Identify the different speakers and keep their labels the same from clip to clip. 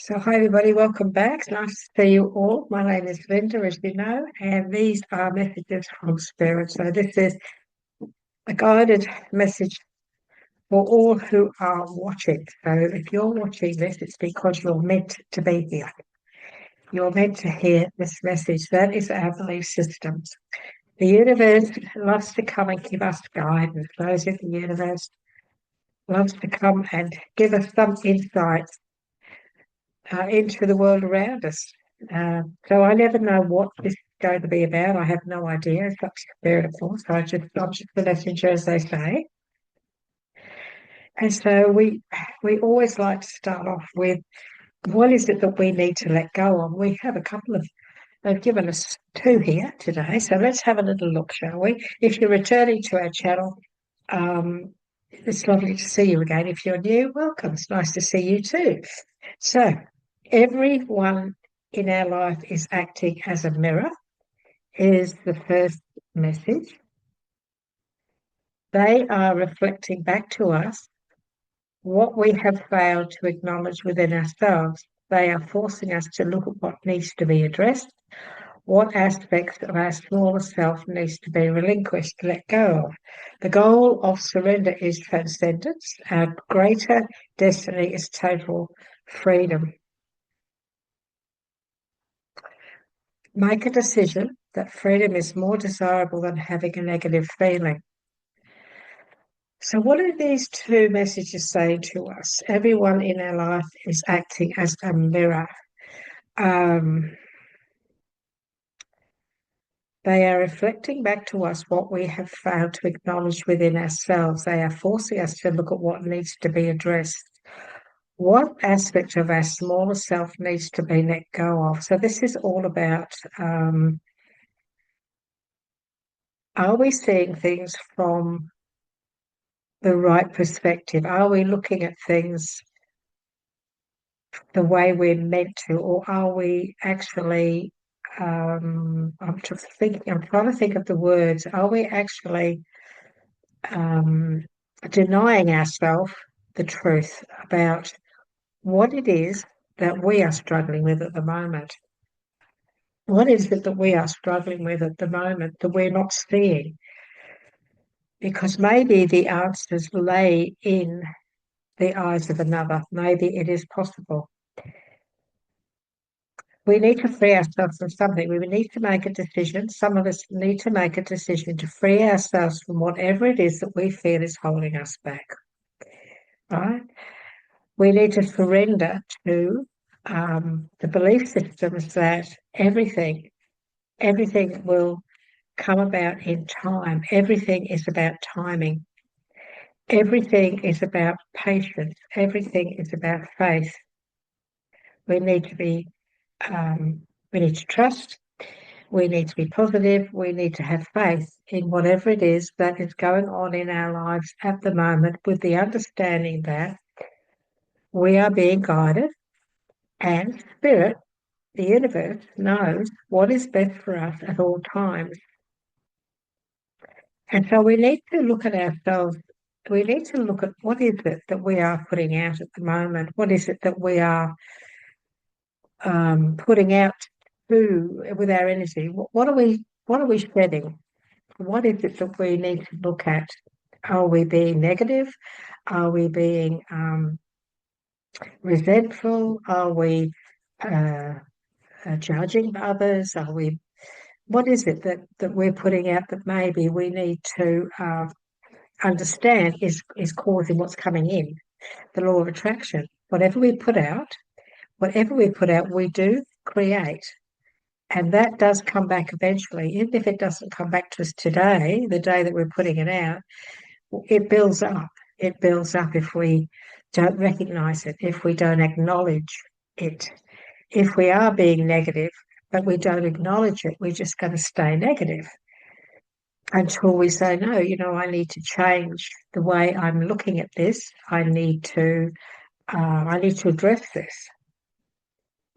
Speaker 1: So, hi everybody, welcome back. It's nice to see you all. My name is Linda, as you know, and these are messages from Spirit. So, this is a guided message for all who are watching. So, if you're watching this, it's because you're meant to be here. You're meant to hear this message. That is our belief systems. The universe loves to come and give us guidance. Those in the universe loves to come and give us some insight into the world around us. So I never know what this is going to be about. I have no idea. It's up to Spirit, of course. I'm just the messenger, as they say. And so we always like to start off with what is it that we need to let go of. We have a couple of they've given us two here today. So let's have a little look, shall we? If you're returning to our channel, it's lovely to see you again. If you're new, welcome. It's nice to see you too. So everyone in our life is acting as a mirror, is the first message. They are reflecting back to us what we have failed to acknowledge within ourselves. They are forcing us to look at what needs to be addressed, what aspects of our smaller self needs to be relinquished, let go of. The goal of surrender is transcendence. Our greater destiny is total freedom. Make a decision that freedom is more desirable than having a negative feeling. So what are these two messages saying to us? Everyone in our life is acting as a mirror. They are reflecting back to us what we have failed to acknowledge within ourselves. They are forcing us to look at what needs to be addressed. What aspect of our smaller self needs to be let go of? So this is all about, are we seeing things from the right perspective? Are we looking at things the way we're meant to, or are we actually I'm trying to think of the words. Are we actually denying ourselves the truth about what it is that we are struggling with at the moment? What is it that we are struggling with at the moment that we're not seeing? Because maybe the answers lay in the eyes of another. Maybe it is possible. We need to free ourselves from something. We need to make a decision. Some of us need to make a decision to free ourselves from whatever it is that we feel is holding us back. Right? We need to surrender to the belief systems that everything will come about in time. Everything is about timing. Everything is about patience. Everything is about faith. We need to be, we need to trust. We need to be positive. We need to have faith in whatever it is that is going on in our lives at the moment, with the understanding that we are being guided, and Spirit, the universe, knows what is best for us at all times. And so we need to look at ourselves. We need to look at what is it that we are putting out at the moment? What is it that we are putting out with our energy? What are we shedding? What is it that we need to look at? Are we being negative? Are we being resentful? Are we judging others? What is it that we're putting out that maybe we need to understand is causing what's coming in? The law of attraction. Whatever we put out, we do create. And that does come back eventually. Even if it doesn't come back to us today, the day that we're putting it out, it builds up. It builds up if we don't recognize it, if we don't acknowledge it. If we are being negative, but we don't acknowledge it, we're just going to stay negative until we say, no, I need to change the way I'm looking at this. I need to address this.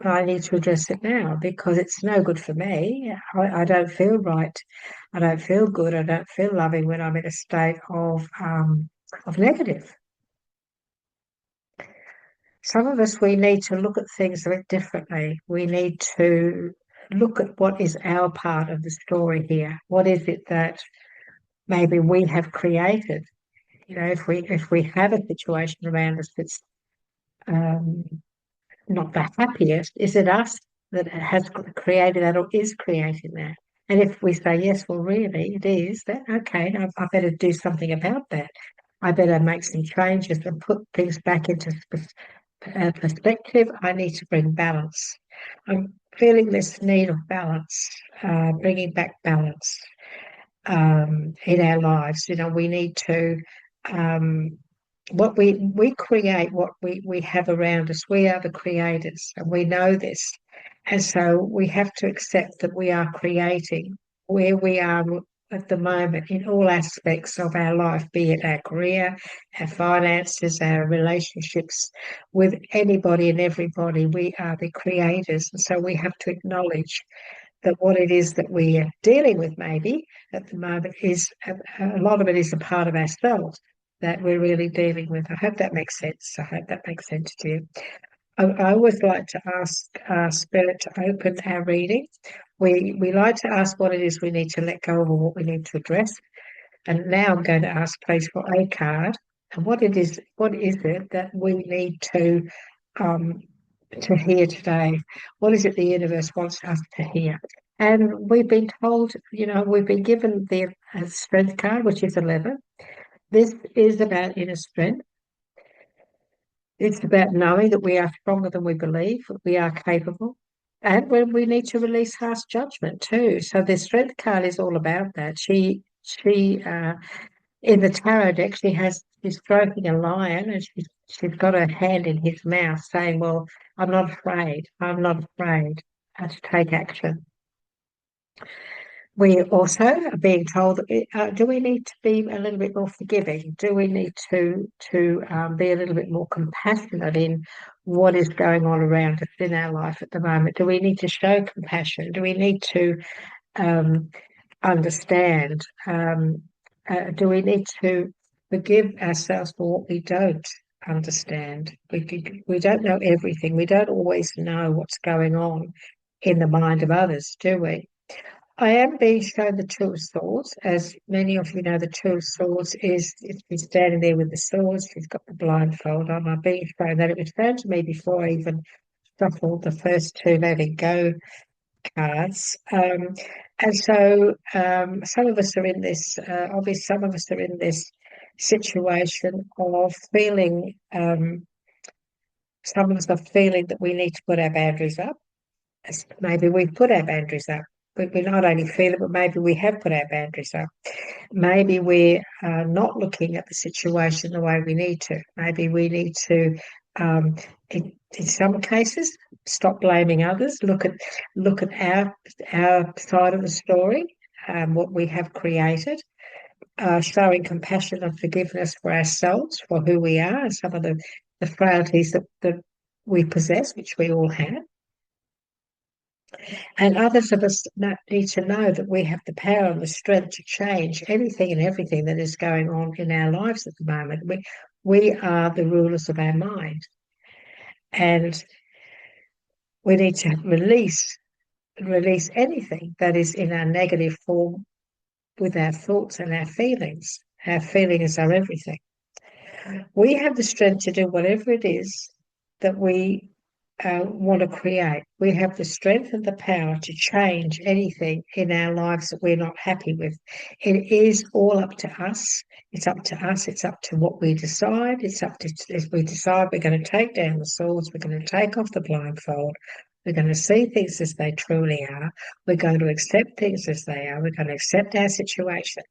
Speaker 1: I need to address it now because it's no good for me. I don't feel right. I don't feel good. I don't feel loving when I'm in a state of negative. some of us, we need to look at things a bit differently. We need to look at what is our part of the story here. What is it that maybe we have created? If we have a situation around us that's um, not the happiest, is it us that has created that or is creating that? And if we say yes, well, really, it is, then okay, I better do something about that. I better make some changes and put things back into perspective. I need to bring balance. I'm feeling this need of balance, bringing back balance in our lives. We need to um, what we create what we have around us. We are the creators, and we know this, and so we have to accept that we are creating where we are at the moment in all aspects of our life, be it our career, our finances, our relationships with anybody and everybody. We are the creators, and so we have to acknowledge that what it is that we are dealing with maybe at the moment is a lot of it is a part of ourselves that we're really dealing with. I hope that makes sense. I hope that makes sense to you. I always like to ask Spirit to open our reading. We like to ask what it is we need to let go of or what we need to address. And now I'm going to ask, please, for a card. And what is it that we need um, to hear today? What is it the universe wants us to hear? And we've been told, we've been given the strength card, which is 11. This is about inner strength. It's about knowing that we are stronger than we believe, that we are capable. And when we need to release harsh judgment too. So the strength card is all about that. She in the tarot deck, she's stroking a lion, and she's got her hand in his mouth, saying, "Well, I'm not afraid. I'm not afraid to take action." We also are being told that do we need to be a little bit more forgiving? Do we need to be a little bit more compassionate in what is going on around us in our life at the moment? Do we need to show compassion? Do we need to um, understand? Do we need to forgive ourselves for what we don't understand? We don't know everything. We don't always know what's going on in the mind of others, do we? I am being shown the Two of Swords. As many of you know, the Two of Swords she's standing there with the swords. She's got the blindfold on. I'm being shown that. It was shown to me before I even shuffled the first two letting go cards. And so some of us are in this, obviously, some of us are in this situation of feeling, some of us are feeling that we need to put our boundaries up. Maybe we've put our boundaries up. We not only feel it, but maybe we have put our boundaries up. Maybe we're not looking at the situation the way we need to. Maybe we need to, in some cases, stop blaming others. Look at our side of the story, what we have created. Showing compassion and forgiveness for ourselves, for who we are, and some of the frailties that we possess, which we all have. And others of us need to know that we have the power and the strength to change anything and everything that is going on in our lives at the moment. We are the rulers of our mind. And we need to release anything that is in our negative form with our thoughts and our feelings. Our feelings are everything. We have the strength to do whatever it is that we want to create. We have the strength and the power to change anything in our lives that we're not happy with. It is all up to us. It's up to us. It's up to what we decide. It's up to if we decide we're going to take down the swords, we're going to take off the blindfold. We're going to see things as they truly are. We're going to accept things as they are. We're going to accept our situation.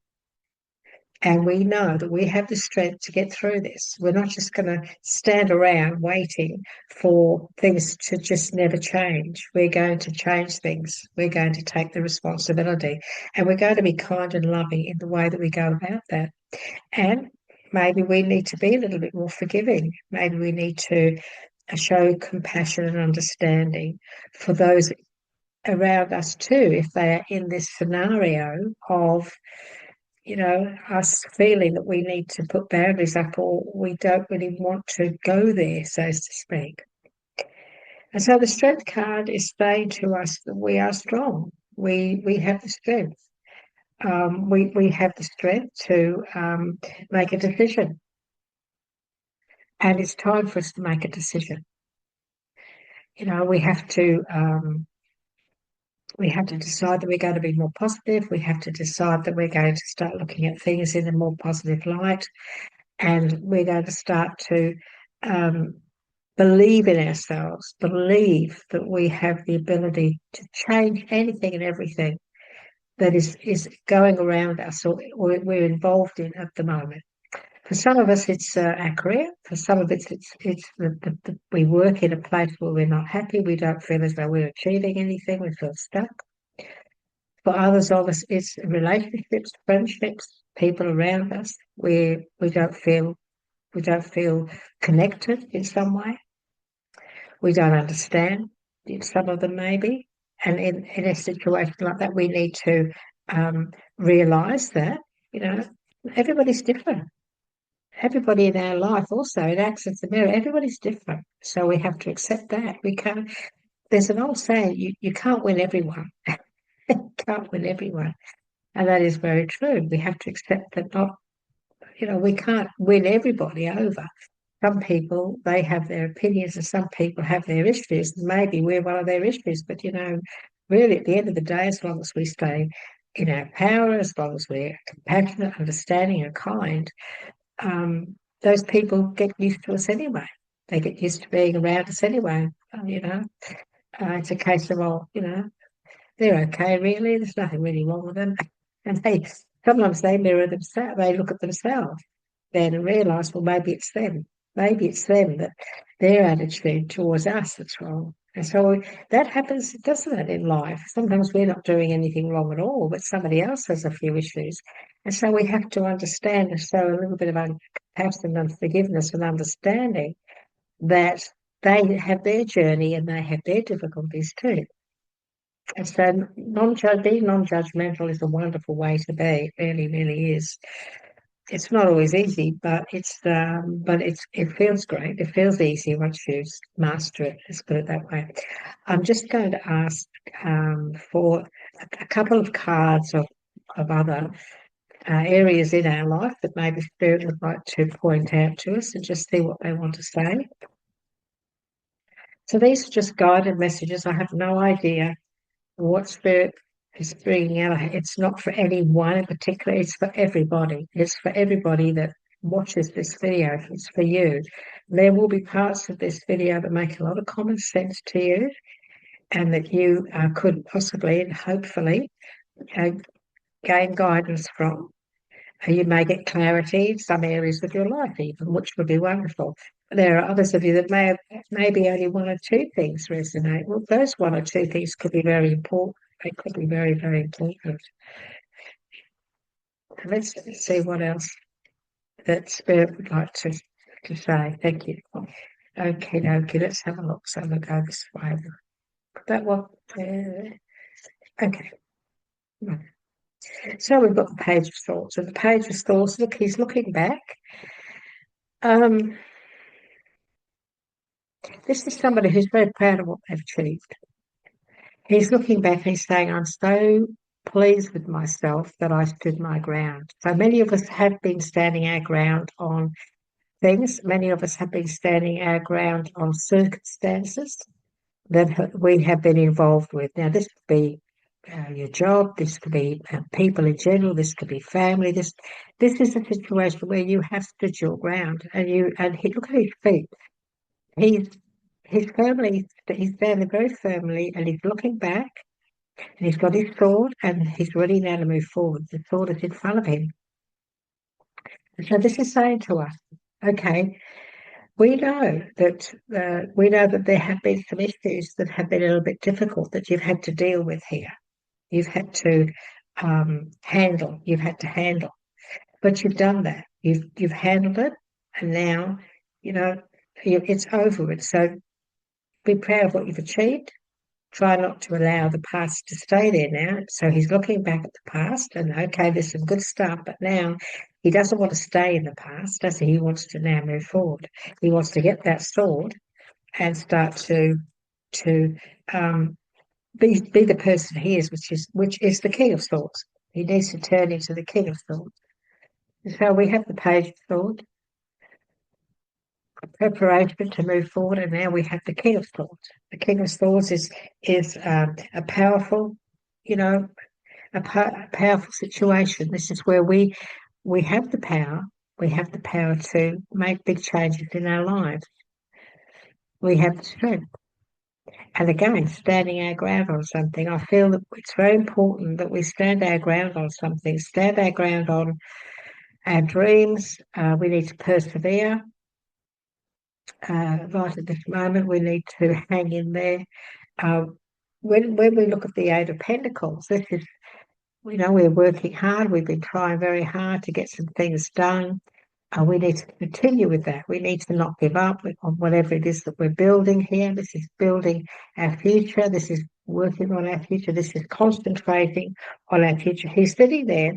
Speaker 1: And we know that we have the strength to get through this. We're not just going to stand around waiting for things to just never change. We're going to change things. We're going to take the responsibility. And we're going to be kind and loving in the way that we go about that. And maybe we need to be a little bit more forgiving. Maybe we need to show compassion and understanding for those around us too, if they are in this scenario of us feeling that we need to put boundaries up, or we don't really want to go there, so to speak. And so the strength card is saying to us that we are strong. We have the strength. We have the strength to make a decision. And it's time for us to make a decision. We have to decide that we're going to be more positive. We have to decide that we're going to start looking at things in a more positive light. And we're going to start to believe in ourselves, believe that we have the ability to change anything and everything that is going around us or we're involved in at the moment. For some of us, it's our career. For some of it's we work in a place where we're not happy. We don't feel as though we're achieving anything. We feel stuck. For others of us, it's relationships, friendships, people around us where we don't feel connected in some way. We don't understand some of them maybe. And in a situation like that, we need to realise that, everybody's different. Everybody in our life also, it acts as a mirror. Everybody's different. So we have to accept that. There's an old saying, you can't win everyone. You can't win everyone. And that is very true. We have to accept that we can't win everybody over. Some people, they have their opinions and some people have their issues. Maybe we're one of their issues, but really at the end of the day, as long as we stay in our power, as long as we're compassionate, understanding and kind, those people get used to us anyway. They get used to being around us anyway. It's a case of, they're okay, really. There's nothing really wrong with them. And sometimes they mirror themselves. They look at themselves then and realise, well, maybe it's them. Maybe it's them that their attitude towards us that's wrong. And so that happens, doesn't it, in life? Sometimes we're not doing anything wrong at all, but somebody else has a few issues. And so we have to understand and show a little bit of compassion and forgiveness and understanding that they have their journey and they have their difficulties too. And so being non-judgmental is a wonderful way to be. It really, really is. It's not always easy, but it feels great. It feels easy once you master it. Let's put it that way. I'm just going to ask for a couple of cards of other areas in our life that maybe Spirit would like to point out to us and just see what they want to say. So these are just guided messages. I have no idea what Spirit is bringing out. It's not for anyone in particular. It's for everybody. It's for everybody that watches this video. It's for you. There will be parts of this video that make a lot of common sense to you and that you could possibly and hopefully gain guidance from. You may get clarity in some areas of your life even, which would be wonderful. There are others of you that maybe only one or two things resonate. Well, those one or two things could be very important. They could be very, very important. Let's see what else that Spirit would like to say. Thank you. Okay, let's have a look. So we'll go this way. Put that one there. Okay. So we've got the Page of Thoughts. And the Page of Thoughts, look, he's looking back. This is somebody who's very proud of what they've achieved. He's looking back and he's saying, I'm so pleased with myself that I stood my ground. So many of us have been standing our ground on things. Many of us have been standing our ground on circumstances that we have been involved with. Now, this could be your job, this could be people in general, this could be family. This is a situation where you have stood your ground, and look at his feet. He's standing very firmly, and he's looking back, and he's got his sword, and he's ready now to move forward. The sword is in front of him. And so this is saying to us, okay, we know that there have been some issues that have been a little bit difficult that you've had to deal with here. You've had to handle. You've had to handle, but you've done that. You've handled it, and now it's over. So be proud of what you've achieved. try not to allow the past to stay there now. So he's looking back at the past and okay, there's some good stuff, but now he doesn't want to stay in the past, does he? He wants to now move forward. He wants to get that sword and start to be the person he is, which is the King of Swords. He needs to turn into the King of Swords. So we have the Page of Swords, preparation to move forward, and now we have the King of Swords. The King of Swords is a powerful, you know, a powerful situation. This is where we have the power. We have the power to make big changes in our lives. We have the strength. And again, standing our ground on something. I feel that it's very important that we stand our ground on something, stand our ground on our dreams. We need to persevere. Right at this moment, we need to hang in there. Uh, when we look at the Eight of Pentacles, this is, we're working hard. We've been trying very hard to get some things done. We need to continue with that. We need to not give up on whatever it is that we're building here. This is building our future. This is working on our future. This is concentrating on our future. He's sitting there.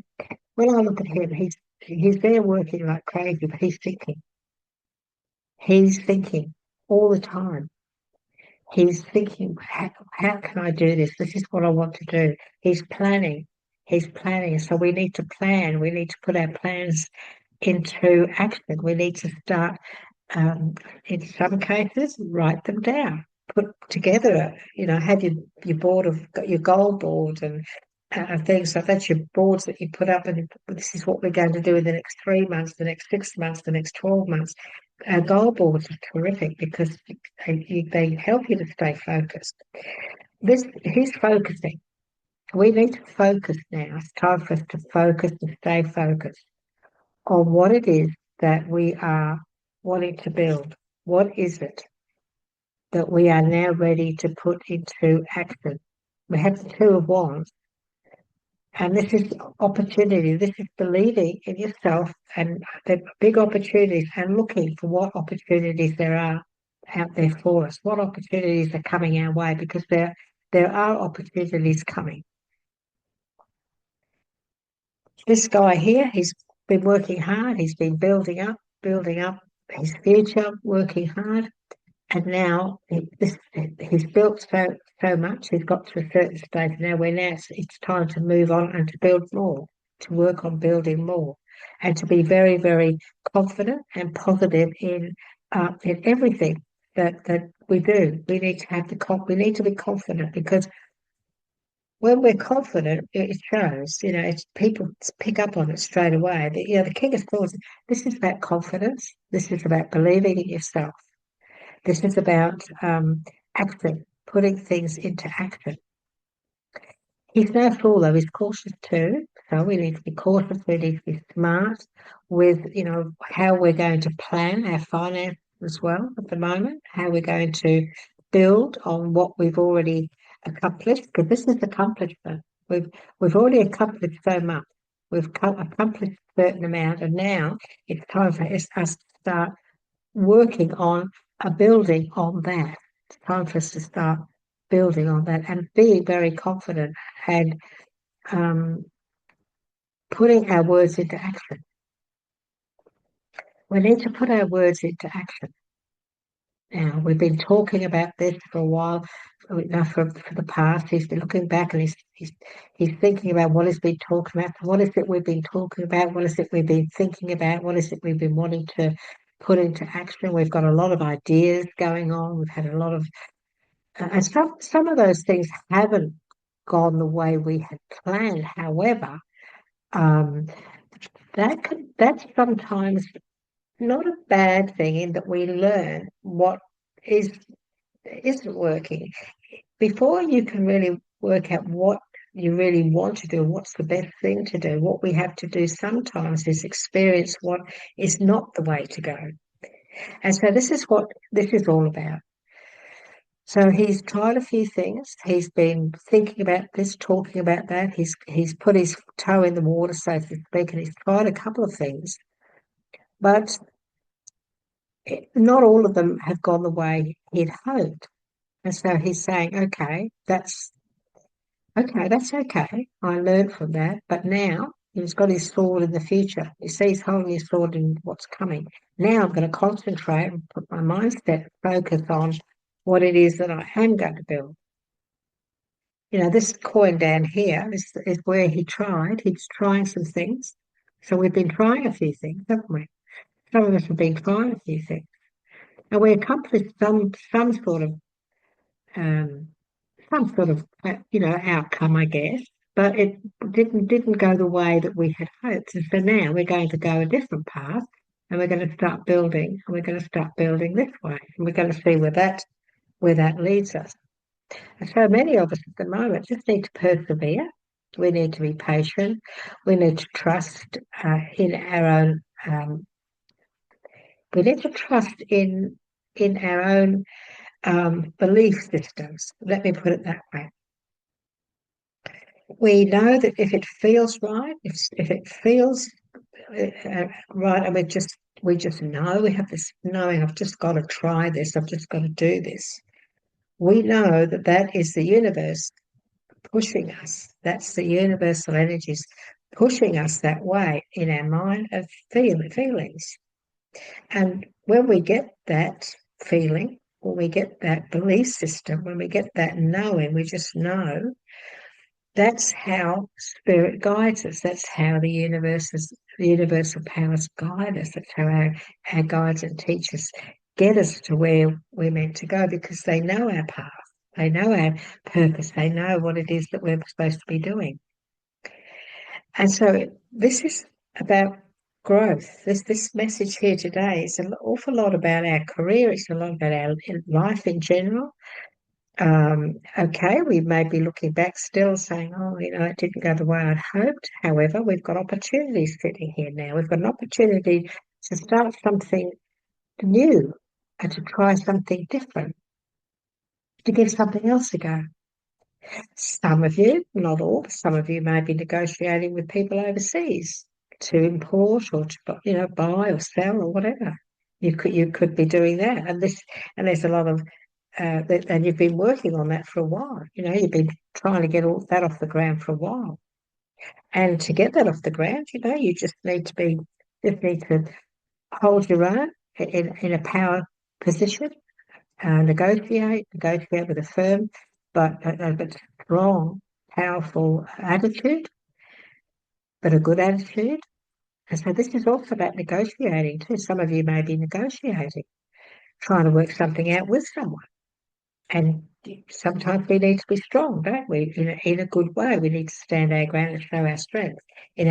Speaker 1: When I look at him, he's there working like crazy, but he's thinking. He's thinking all the time. He's thinking, how can I do this? This is what I want to do. He's planning. He's planning. So we need to plan. We need to put our plans into action. We need to start, in some cases, write them down, put together, have your board got your goal board and things like that, your boards that you put up, and this is what we're going to do in the next 3 months, the next 6 months, the next 12 months. Our goal boards are terrific because they help you to stay focused. He's focusing. We need to focus now. It's time for us to focus and stay focused on what it is that we are wanting to build. What is it that we are now ready to put into action? We have the Two of Wands, and this is opportunity. This is believing in yourself and the big opportunities and looking for what opportunities there are out there for us, what opportunities are coming our way, because there are opportunities coming. This guy here, he's been working hard. He's been building up his future, working hard, and now he's built so much. He's got to a certain stage now where now it's time to move on and to build more, to work on building more, and to be very, very confident and positive in everything that we do. We need to have we need to be confident, because when we're confident, it shows. People pick up on it straight away. The King of Swords. This is about confidence. This is about believing in yourself. This is about action, putting things into action. He's no fool, though. He's cautious too. So we need to be cautious. We need to be smart with, how we're going to plan our finance as well at the moment. How we're going to build on what we've already accomplished, because this is accomplishment. We've already accomplished so much. We've accomplished a certain amount, and now it's time for us to start working on a building on that. It's time for us to start building on that and being very confident and putting our words into action. We need to put our words into action. Now, we've been talking about this for a while, for the past. He's been looking back and he's thinking about what he's been talking about. What is it we've been talking about? What is it we've been thinking about? What is it we've been wanting to put into action? We've got a lot of ideas going on. We've had a lot of, and some of those things haven't gone the way we had planned. However, that's sometimes not a bad thing, in that we learn what isn't working before you can really work out what you really want to do, what's the best thing to do. What we have to do sometimes is experience what is not the way to go. And so this is what this is all about. So he's tried a few things. He's been thinking about this, talking about that. He's put his toe in the water, so to speak, and he's tried a couple of things. But not all of them have gone the way he'd hoped. And so he's saying, that's okay. I learned from that, but now he's got his sword in the future. You see, he's holding his sword in what's coming. Now I'm going to concentrate and put my mindset focus on what it is that I am going to build. This coin down here is where he tried. He's trying some things. So we've been trying a few things, haven't we? Some of us have been trying a few things. And we accomplished um, some sort of outcome, I guess. But it didn't go the way that we had hoped. And so now we're going to go a different path, and we're going to start building, and we're going to start building this way, and we're going to see where that leads us. And so many of us at the moment just need to persevere. We need to be patient. We need to trust in our own. We need to trust in our own belief systems. Let me put it that way. We know that if it feels right, if it feels right, and we just know, we have this knowing, I've just got to try this, I've just got to do this. We know that that is the universe pushing us. That's the universal energies pushing us that way in our mind and feelings. And when we get that feeling, when we get that belief system, when we get that knowing, we just know, that's how spirit guides us. That's how the universal powers guide us. That's how our guides and teachers get us to where we're meant to go, because they know our path. They know our purpose. They know what it is that we're supposed to be doing. And so this is about growth. This message here today is an awful lot about our career. It's a lot about our life in general. Okay, we may be looking back still saying, oh, it didn't go the way I'd hoped. However, we've got opportunities sitting here now. We've got an opportunity to start something new and to try something different, to give something else a go. Some of you, not all, some of you may be negotiating with people overseas to import or to buy or sell or whatever. You could be doing that, and there's a lot of and you've been working on that for a while. You've been trying to get all that off the ground for a while, and to get that off the ground, you just need to hold your own in a power position, negotiate with a firm, but strong, powerful attitude, but a good attitude. And so this is also about negotiating too. Some of you may be negotiating, trying to work something out with someone. And sometimes we need to be strong, don't we? In a good way, we need to stand our ground and show our strength in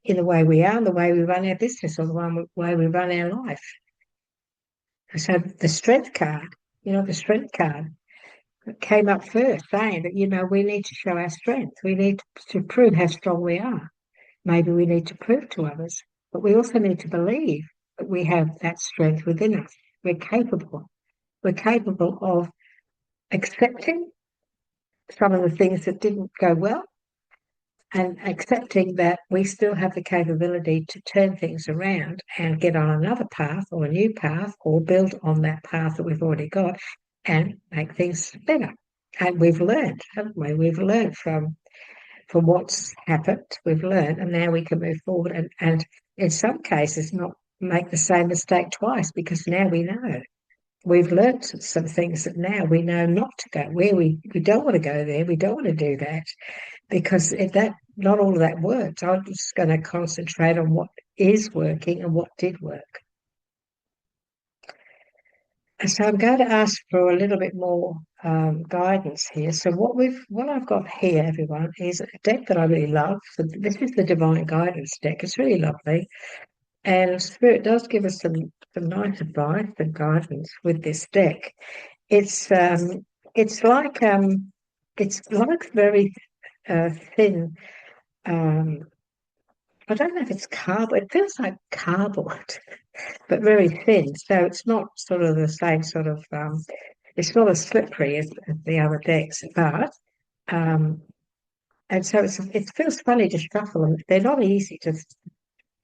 Speaker 1: the way we are, and the way we run our business, or the way we run our life. And so the strength card, came up first, saying that we need to show our strength. We need to prove how strong we are. Maybe we need to prove to others, but we also need to believe that we have that strength within us. We're capable. We're capable of accepting some of the things that didn't go well, and accepting that we still have the capability to turn things around and get on another path or a new path, or build on that path that we've already got and make things better. And we've learned, haven't we? We've learned from what's happened. We've learned, and now we can move forward and in some cases not make the same mistake twice, because now we know. We've learnt some things that now we know not to go where we don't want to go there. We don't want to do that, because if that not all of that worked. I'm just going to concentrate on what is working and what did work. And so I'm going to ask for a little bit more guidance here. So what I've got here, everyone, is a deck that I really love. So this is the Divine Guidance deck. It's really lovely. And Spirit does give us some nice advice and guidance with this deck. It's like very thin. I don't know if it's cardboard. It feels like cardboard, but very thin. So it's not sort of the same sort of. It's not as slippery as the other decks, but and so it feels funny to shuffle them. They're not easy to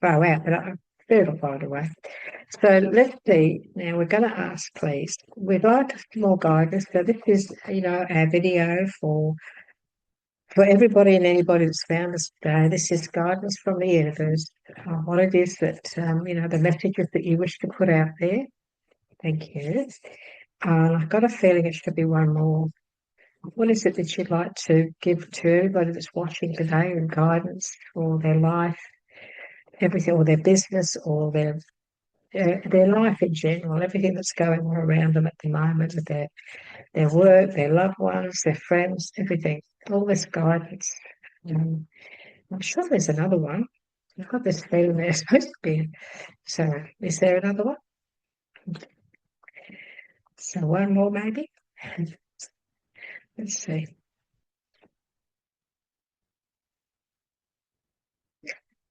Speaker 1: throw out, but Spirit will find a way. So let's see. Now we're going to ask, please. We'd like more guidance. So this is, our video for everybody and anybody that's found us today. This is guidance from the universe. What it is that the messages that you wish to put out there. Thank you. I've got a feeling it should be one more. What is it that you'd like to give to everybody that's watching today in guidance for their life, everything, or their business, or their life in general, everything that's going on around them at the moment, with their work, their loved ones, their friends, everything, all this guidance. I'm sure there's another one. I've got this feeling there's supposed to be. So, is there another one? So, one more maybe? Let's see.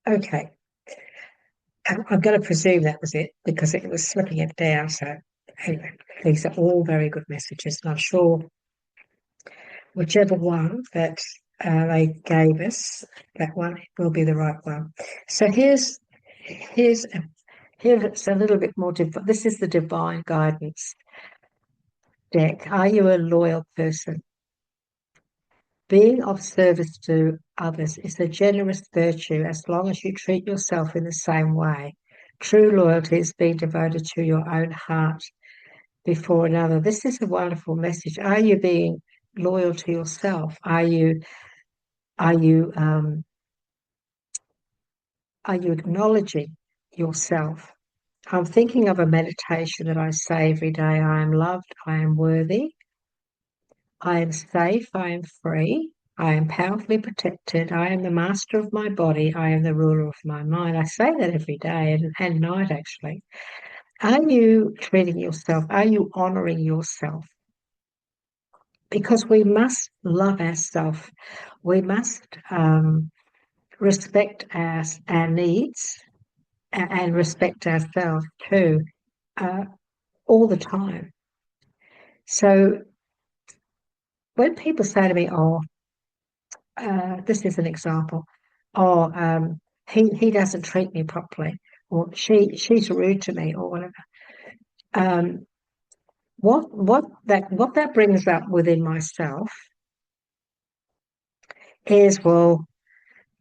Speaker 1: Okay. I'm going to presume that was it because it was slipping it down. So, anyway, these are all very good messages. And I'm sure whichever one that they gave us, that one will be the right one. So here's it's a little bit more. This is the divine guidance deck. Are you a loyal person? Being of service to others is a generous virtue as long as you treat yourself in the same way. True loyalty is being devoted to your own heart before another. This is a wonderful message. Are you being loyal to yourself? Are you acknowledging yourself? I'm thinking of a meditation that I say every day. I am loved. I am worthy. I am safe. I am free. I am powerfully protected. I am the master of my body. I am the ruler of my mind. I say that every day and night, actually. Are you treating yourself? Are you honoring yourself? Because we must love ourselves. We must respect our needs and respect ourselves too, all the time. So when people say to me, "Oh, this is an example," "Oh, he doesn't treat me properly," or she's rude to me," or whatever. What that brings up within myself is, well,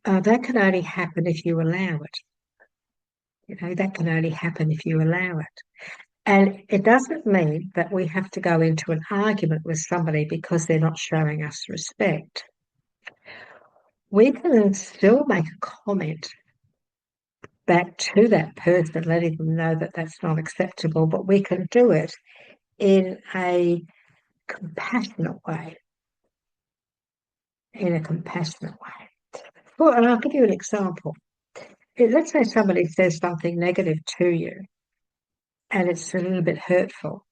Speaker 1: that can only happen if you allow it. That can only happen if you allow it. And it doesn't mean that we have to go into an argument with somebody because they're not showing us respect. We can still make a comment back to that person, letting them know that that's not acceptable, but we can do it in a compassionate way. Well, and I'll give you an example. Let's say somebody says something negative to you and it's a little bit hurtful.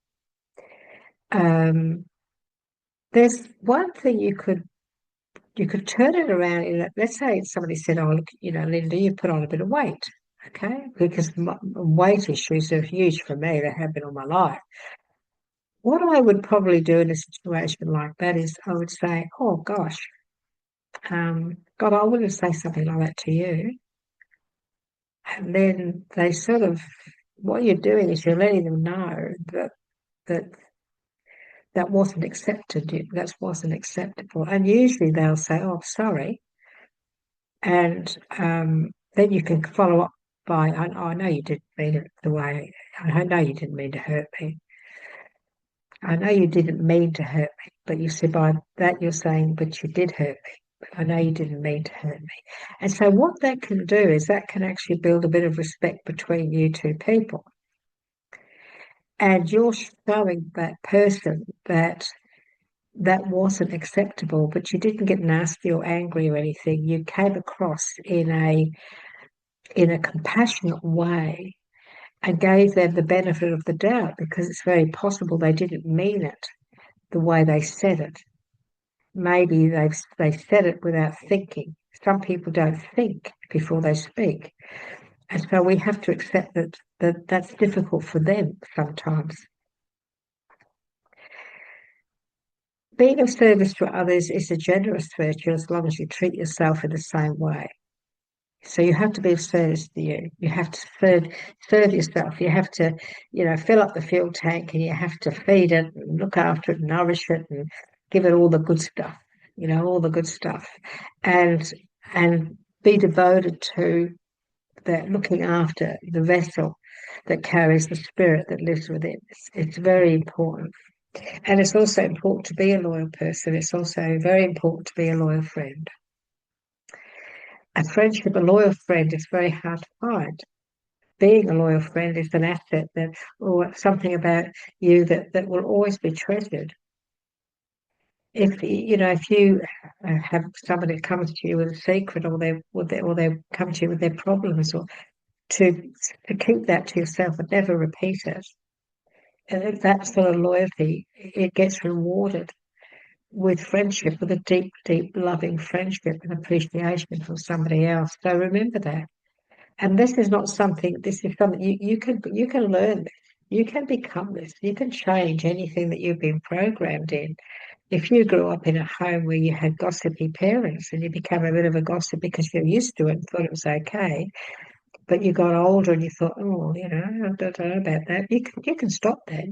Speaker 1: There's one thing you could turn it around. Let's say somebody said, "Oh, look, Linda, you put on a bit of weight." Okay, because weight issues are huge for me. They have been all my life. What I would probably do in a situation like that is I would say, "Oh gosh, God, I wouldn't say something like that to you." And then they sort of, what you're doing is you're letting them know that that wasn't accepted. That wasn't acceptable. And usually they'll say, "Oh, sorry," and then you can follow up by, I know you didn't mean it the way. I know you didn't mean to hurt me. I know you didn't mean to hurt me, but you said by that you're saying, but you did hurt me. I know you didn't mean to hurt me. And so what that can do is that can actually build a bit of respect between you two people. And you're showing that person that that wasn't acceptable, but you didn't get nasty or angry or anything. You came across in a compassionate way and gave them the benefit of the doubt, because it's very possible they didn't mean it the way they said it. Maybe they said it without thinking. Some people don't think before they speak. And so we have to accept that that's difficult for them sometimes. Being of service to others is a generous virtue as long as you treat yourself in the same way. So you have to be of service to you. You have to serve yourself. You have to, fill up the fuel tank, and you have to feed it and look after it, and nourish it, and give it all the good stuff. All the good stuff, and and be devoted to that, looking after the vessel that carries the spirit that lives within. It's very important. And it's also important to be a loyal person. It's also very important to be a loyal friend. A friendship, a loyal friend is very hard to find. Being a loyal friend is an asset or something about you that will always be treasured. If you have somebody that comes to you with a secret, or they come to you with their problems, or to keep that to yourself and never repeat it, that sort of loyalty, it gets rewarded with friendship, with a deep, deep, loving friendship and appreciation from somebody else. So remember that. And this is something you can learn this. You can become this. You can change anything that you've been programmed in. If you grew up in a home where you had gossipy parents and you became a bit of a gossip because you're used to it and thought it was okay, but you got older and you thought, oh, I don't know about that. You can stop that.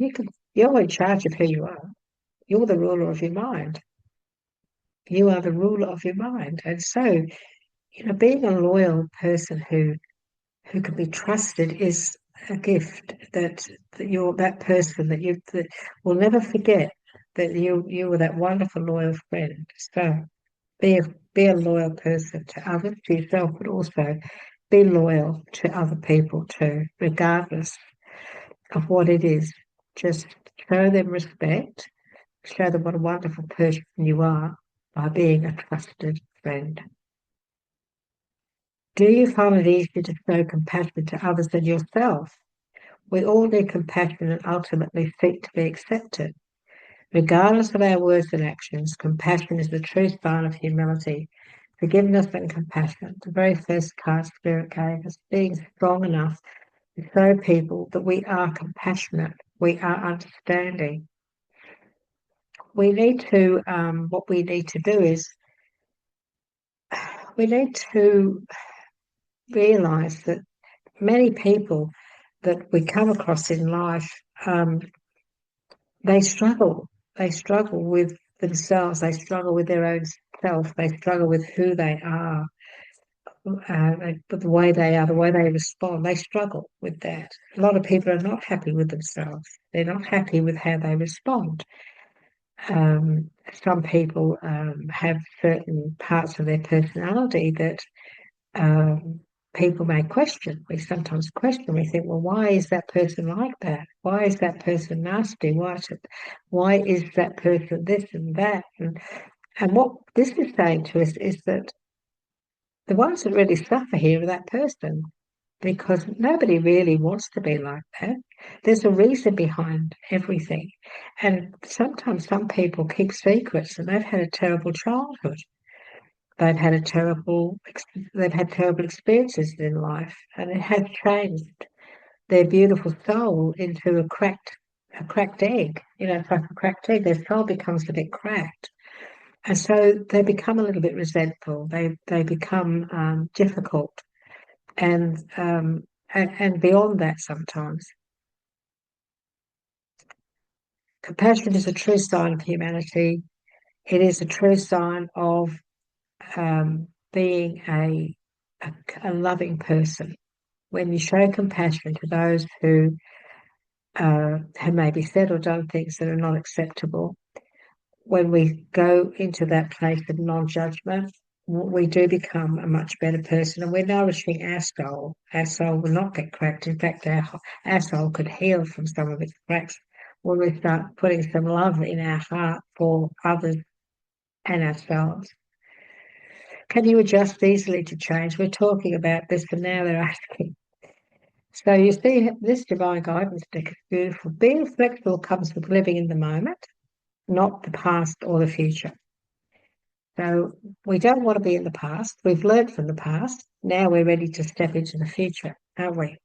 Speaker 1: You're in charge of who you are. You're the ruler of your mind. You are the ruler of your mind. And so, being a loyal person who can be trusted is a gift that you're that person that will never forget that you were that wonderful loyal friend. So be a loyal person to others, to yourself, but also be loyal to other people too, regardless of what it is. Just show them respect, show them what a wonderful person you are by being a trusted friend. Do you find it easy to show compassion to others than yourself? We all need compassion and ultimately seek to be accepted. Regardless of our words and actions, compassion is the true sign of humility. Forgiveness and compassion, the very first card Spirit gave us, being strong enough to show people that we are compassionate, we are understanding. We need to, what we need to do is, we need to realise that many people that we come across in life, they struggle. They struggle with themselves. They struggle with their own self. They struggle with who they are, the way they are, the way they respond. They struggle with that. A lot of people are not happy with themselves. They're not happy with how they respond. Some people have certain parts of their personality that people may question. We sometimes question. We think, well, why is that person like that? Why is that person nasty? Why is that person this and that? And what this is saying to us is that the ones that really suffer here are that person, because nobody really wants to be like that. There's a reason behind everything. And sometimes some people keep secrets and they've had a terrible childhood. They've had terrible experiences in life, and it has changed their beautiful soul into a cracked egg. It's like a cracked egg. Their soul becomes a bit cracked, and so they become a little bit resentful. They become difficult, and beyond that, sometimes compassion is a true sign of humanity. It is a true sign of being a loving person. When you show compassion to those who have maybe said or done things that are not acceptable, when we go into that place of non-judgment, we do become a much better person, and we're nourishing our soul. Our soul will not get cracked. In fact, our soul could heal from some of its cracks when we start putting some love in our heart for others and ourselves. Can you adjust easily to change? We're talking about this, and now they're asking. So you see, this divine guidance deck is beautiful. Being flexible comes with living in the moment, not the past or the future. So we don't want to be in the past. We've learned from the past. Now we're ready to step into the future, aren't we?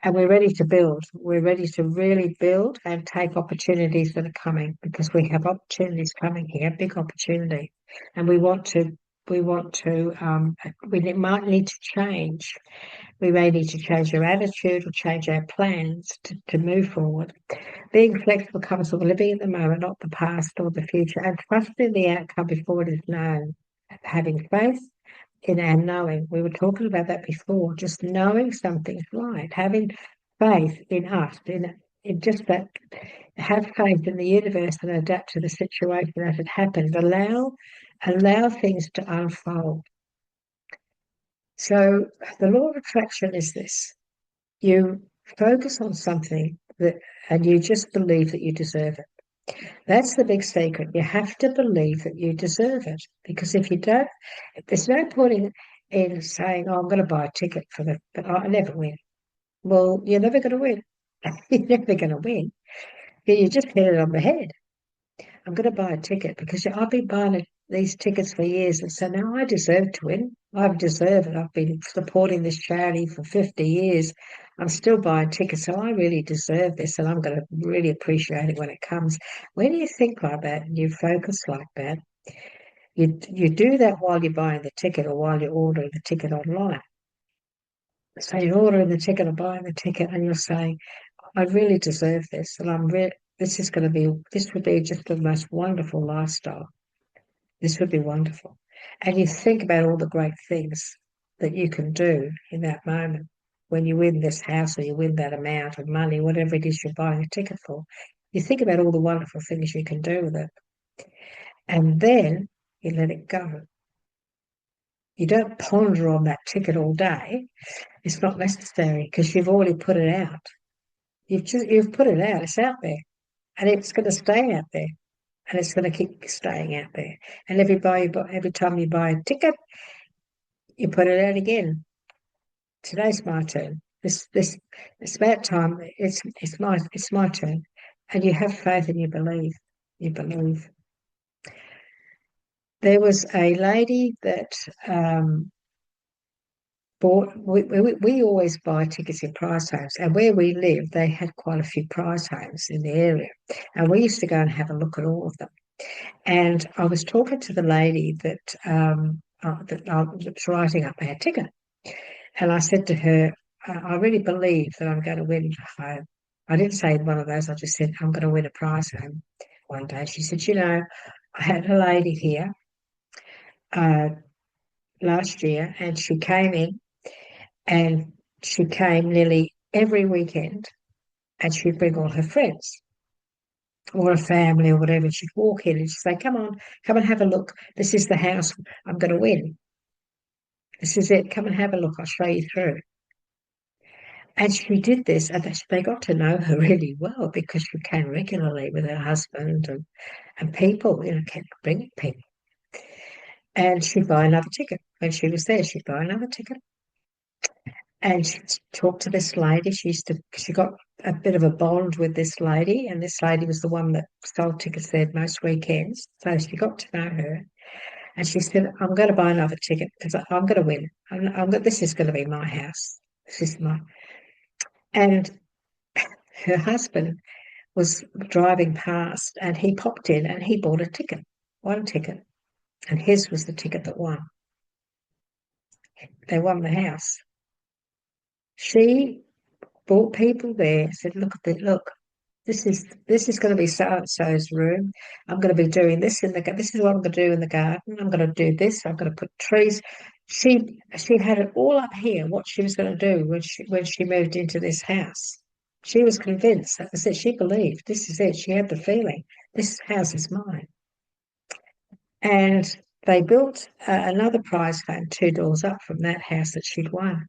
Speaker 1: And we're ready to build. We're ready to really build and take opportunities that are coming, because we have opportunities coming here, big opportunity. And we want to we want to, we might need to change. We may need to change our attitude or change our plans to move forward. Being flexible comes with living in the moment, not the past or the future, and trusting the outcome before it is known. Having faith in our knowing. We were talking about that before, just knowing something's right, having faith in us, in just that, have faith in the universe and adapt to the situation as it happens. Allow things to unfold. So the law of attraction is this: you focus on something and you just believe that you deserve it. That's the big secret. You have to believe that you deserve it, because if you don't, there's no point in saying, "Oh, I'm going to buy a ticket but I never win." Well, you're never going to win. You're never going to win. You just hit it on the head. I'm going to buy a ticket because I've been buying these tickets for years, and so now I deserve to win. I deserve it. I've been supporting this charity for 50 years. I'm still buying tickets, so I really deserve this, and I'm going to really appreciate it when it comes. When you think like that and you focus like that, you do that while you're buying the ticket or while you're ordering the ticket online. So you're ordering the ticket or buying the ticket, and you're saying, I really deserve this, and this would be just the most wonderful lifestyle. This would be wonderful. And you think about all the great things that you can do in that moment when you win this house or you win that amount of money, whatever it is you're buying a ticket for. You think about all the wonderful things you can do with it. And then you let it go. You don't ponder on that ticket all day. It's not necessary because you've already put it out. You've put it out. It's out there, and it's going to stay out there, and it's going to keep staying out there. And every time you buy a ticket, you put it out again. Today's my turn. It's about time. It's my turn. And you have faith and you believe. You believe. There was a lady that bought. We always buy tickets in prize homes, and where we live, they had quite a few prize homes in the area, and we used to go and have a look at all of them. And I was talking to the lady that's writing up our ticket, and I said to her, I really believe that I'm going to win home. I didn't say one of those. I just said, I'm going to win a prize home one day. She said, I had a lady here uh, last year, and she came in, and she came nearly every weekend, and she'd bring all her friends or a family or whatever. She'd walk in and she'd say, come on, come and have a look. This is the house I'm going to win. This is it. Come and have a look. I'll show you through. And she did this, and they got to know her really well because she came regularly with her husband and people, kept bringing people. And she'd buy another ticket. When she was there, she'd buy another ticket. And she talked to this lady. She got a bit of a bond with this lady, and this lady was the one that sold tickets there most weekends. So she got to know her. And she said, I'm going to buy another ticket because I'm going to win. This is going to be my house. This is my. And her husband was driving past and he popped in and he bought a ticket, one ticket, and his was the ticket that won. They won the house. She brought people there, said, look, this is going to be so and so's room. I'm going to be doing this this is what I'm going to do in the garden. I'm going to do this. I'm going to put trees. She had it all up here what she was going to do when she moved into this house. She was convinced. That was it. She believed this is it. She had the feeling this house is mine. And they built another prize home 2 doors up from that house that she'd won.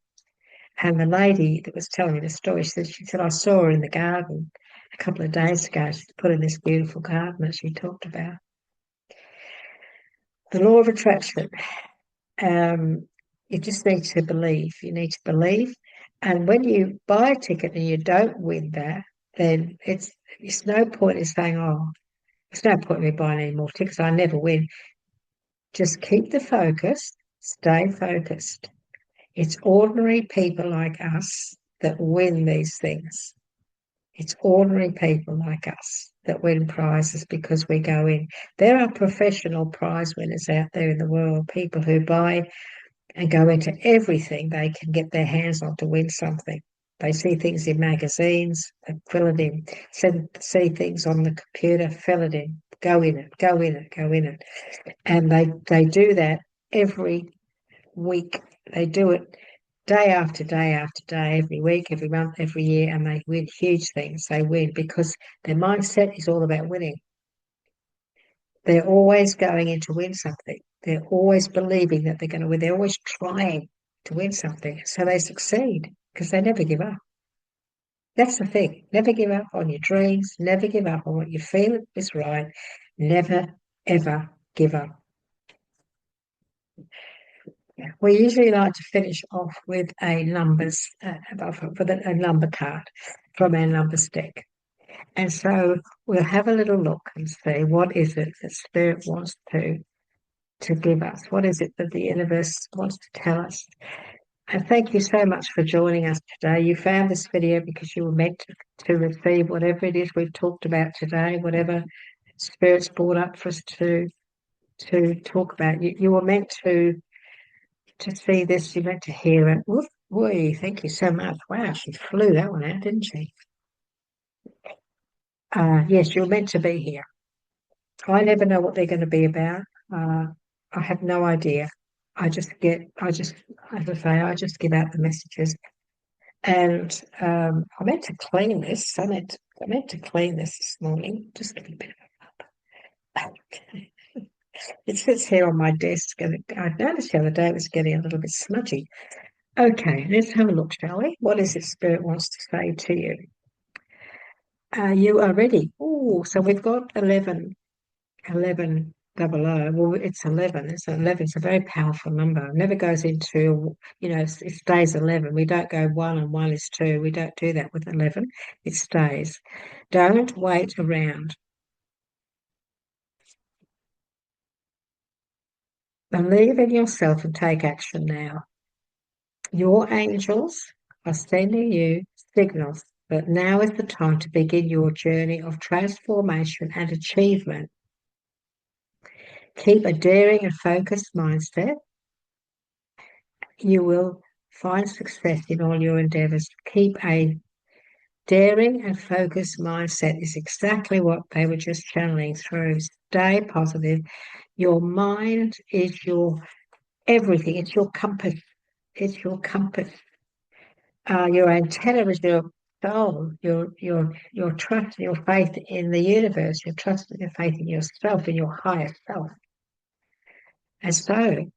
Speaker 1: And the lady that was telling me the story, she said, I saw her in the garden a couple of days ago. She's put in this beautiful garden that she talked about. The law of attraction. You just need to believe. You need to believe. And when you buy a ticket and you don't win that, then it's no point in saying, oh, there's no point in me buying any more tickets. I never win. Just keep the focus. Stay focused. It's ordinary people like us that win these things. It's ordinary people like us that win prizes because we go in. There are professional prize winners out there in the world, people who buy and go into everything they can get their hands on to win something. They see things in magazines, they fill it in. See things on the computer, fill it in. Go in it, go in it, go in it. And they do that every week. They do it day after day after day, every week, every month, every year, and they win huge things. They win because their mindset is all about winning. They're always going in to win something. They're always believing that they're going to win. They're always trying to win something. So they succeed because they never give up. That's the thing. Never give up on your dreams. Never give up on what you feel is right. Never, ever give up. We usually like to finish off with a numbers, with a number card from our numbers deck. And so we'll have a little look and see what is it that Spirit wants to give us. What is it that the universe wants to tell us? And thank you so much for joining us today. You found this video because you were meant to receive whatever it is we've talked about today, whatever Spirit's brought up for us to talk about. You were meant to see this, you meant to hear it. Boy, thank you so much. Wow, she flew that one out, didn't she? Yes, you're meant to be here. I never know what they're going to be about. I have no idea. As I say, I just give out the messages. And I meant to clean this. I meant to clean this morning. Just a little bit of it. It sits here on my desk, and I noticed the other day it was getting a little bit smudgy. Okay, let's have a look, shall we? What is it Spirit wants to say to you? You are ready. Oh, so we've got 11 double O. Well, it's 11. It's 11. It's a very powerful number. It never goes into, it stays 11. We don't go 1 and 1 is 2. We don't do that with 11. It stays. Don't wait around. Believe in yourself and take action now. Your angels are sending you signals that now is the time to begin your journey of transformation and achievement. Keep a daring and focused mindset. You will find success in all your endeavors. Keep a daring and focused mindset is exactly what they were just channeling through. Stay positive. Your mind is your everything. It's your compass. It's your compass. Your antenna is your soul. Your trust, your faith in the universe. Your trust and your faith in yourself, in your higher self. And so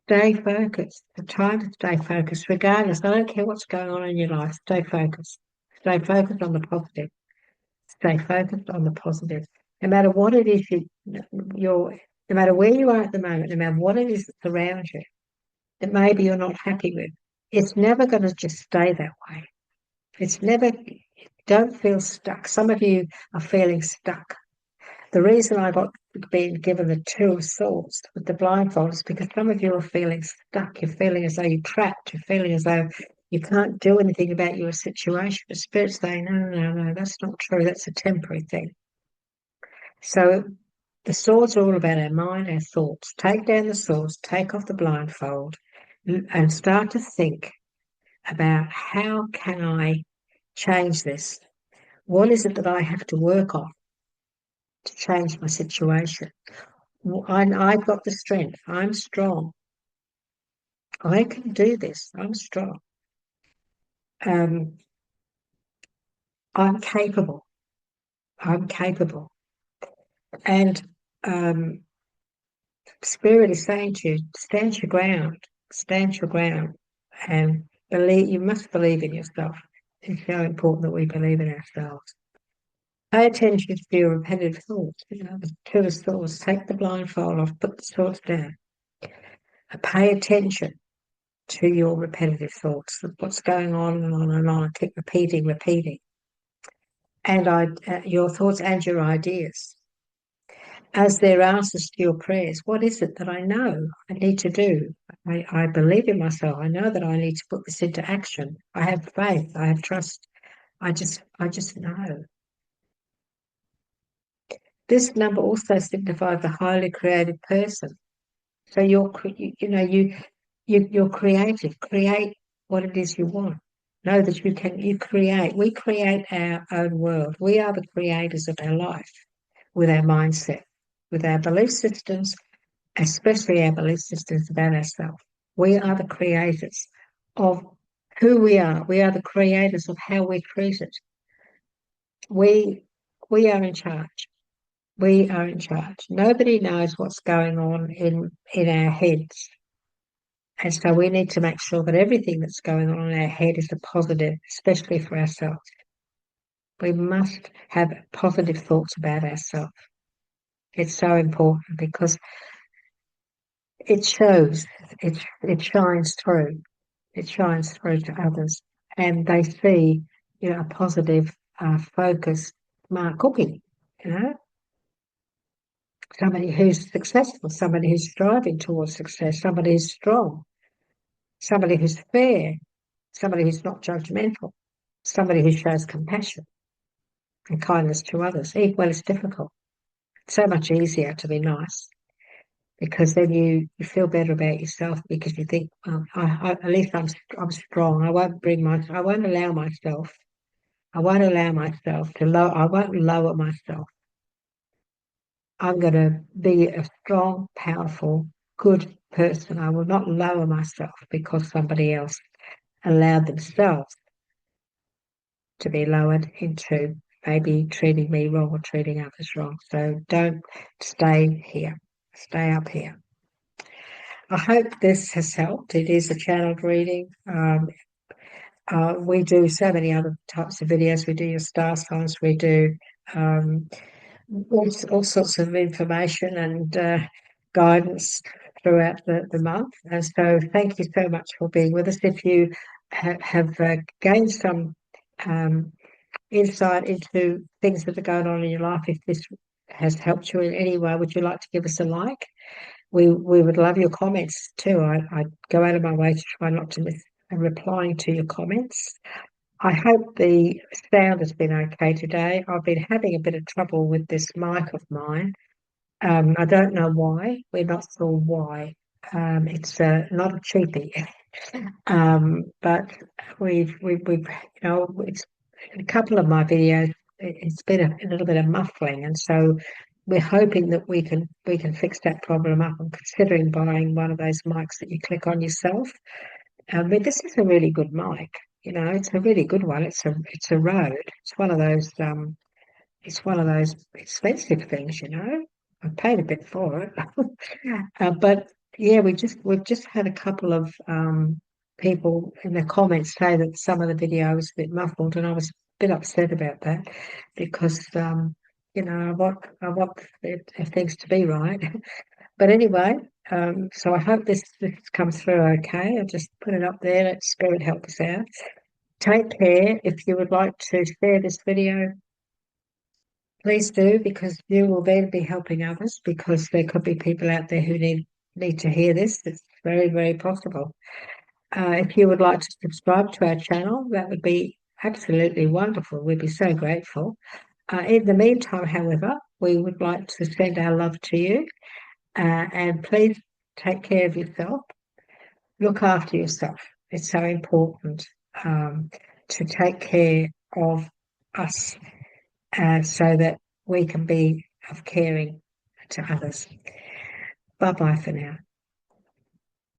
Speaker 1: stay focused. The time to stay focused, regardless. I don't care what's going on in your life. Stay focused. Stay focused on the positive. Stay focused on the positive. No matter what it is no matter where you are at the moment, no matter what it is that's around you, that maybe you're not happy with, it's never going to just stay that way. It's never. Don't feel stuck. Some of you are feeling stuck. The reason I got being given the Two of Swords with the blindfold is because some of you are feeling stuck. You're feeling as though you're trapped. You're feeling as though you can't do anything about your situation. The Spirit's saying, no, that's not true. That's a temporary thing. So the swords are all about our mind, our thoughts. Take down the swords, take off the blindfold, and start to think about how can I change this? What is it that I have to work on to change my situation? I've got the strength. I'm strong. I can do this. I'm strong. I'm capable. I'm capable. And Spirit is saying to you, stand your ground. Stand your ground. And believe. You must believe in yourself. It's so important that we believe in ourselves. Pay attention to your repetitive thoughts. The Two of Swords. Take the blindfold off. Put the swords down. Pay attention to your repetitive thoughts. What's going on and on and on. Keep repeating. And your thoughts and your ideas as their answers to your prayers. What is it that I know I need to do? I believe in myself. I know that I need to put this into action. I have faith. I have trust. I just know. This number also signifies a highly creative person. So you're creative. Create what it is you want. Know that you create. We create our own world. We are the creators of our life with our mindset, with our belief systems, especially our belief systems about ourselves. We are the creators of who we are. We are the creators of how we're treated. We are in charge. We are in charge. Nobody knows what's going on in our heads. And so we need to make sure that everything that's going on in our head is a positive, especially for ourselves. We must have positive thoughts about ourselves. It's so important because it shows, it shines through. It shines through to others. And they see, a positive, focused, smart cookie, somebody who's successful, somebody who's striving towards success, somebody who's strong, somebody who's fair, somebody who's not judgmental, somebody who shows compassion and kindness to others, even when it's difficult. It's so much easier to be nice because then you feel better about yourself because you think, well, at least I'm strong. I won't allow myself. I won't allow myself to low. I won't lower myself. I'm going to be a strong, powerful, good person. I will not lower myself because somebody else allowed themselves to be lowered into maybe treating me wrong or treating others wrong. So don't stay here. Stay up here. I hope this has helped. It is a channeled reading. We do so many other types of videos. We do your star signs. We do all sorts of information and guidance throughout the month. And so thank you so much for being with us. If you have gained some insight into things that are going on in your life, if this has helped you in any way, would you like to give us a like? We would love your comments too. I go out of my way to try not to miss replying to your comments. I hope the sound has been okay today. I've been having a bit of trouble with this mic of mine. I don't know why. We're not sure why. It's not a cheapie, but it's a couple of my videos. It's been a little bit of muffling, and so we're hoping that we can fix that problem up. I'm considering buying one of those mics that you click on yourself. But this is a really good mic. It's a really good one. It's a Rode. It's one of those expensive things. I paid a bit for it. But yeah, we've just had a couple of people in the comments say that some of the video was a bit muffled, and I was a bit upset about that because I want things to be right. But anyway, so I hope this comes through okay. I just put it up there. Let Spirit help us out. Take care. If you would like to share this video, please do, because you will then be helping others, because there could be people out there who need to hear this. It's very, very possible. If you would like to subscribe to our channel, that would be absolutely wonderful. We'd be so grateful. In the meantime, however, we would like to send our love to you, and please take care of yourself. Look after yourself. It's so important to take care of us so that we can be of caring to others. Bye-bye for now.